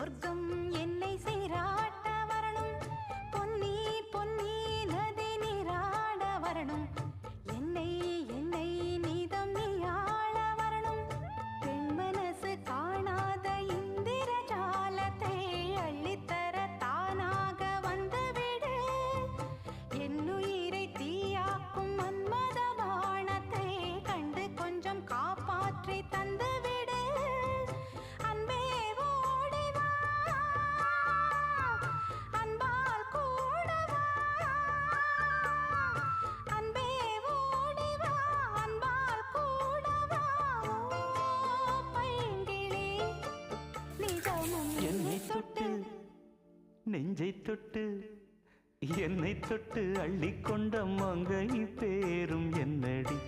சொர்க்கம் என்னை சீராட்ட வரணும், பொன்னி பொன்னி நதி நீராட வரணும், என்னை என்னை நீதம் நீயாள வரணும். பெண் மனசு காணாத இந்திர ஜாலத்தை அள்ளித்தர தானாக வந்துவிடு. என்னுயிரை தீயாக்கும் மன்மத பாணத்தை கண்டு கொஞ்சம் காப்பாற்றி தந்துவிடு. அன்பே ஓடிவா, அன்பால் கூடவா, அன்பே ஓடிவா, அன்பால் கூடவா. ஓ பைங்கிளி நிஜமும் என்னை தொட்டு நெஞ்சை தொட்டு என்னை தொட்டு அள்ளிக்கொண்ட மங்கை பேரும் என்னடி.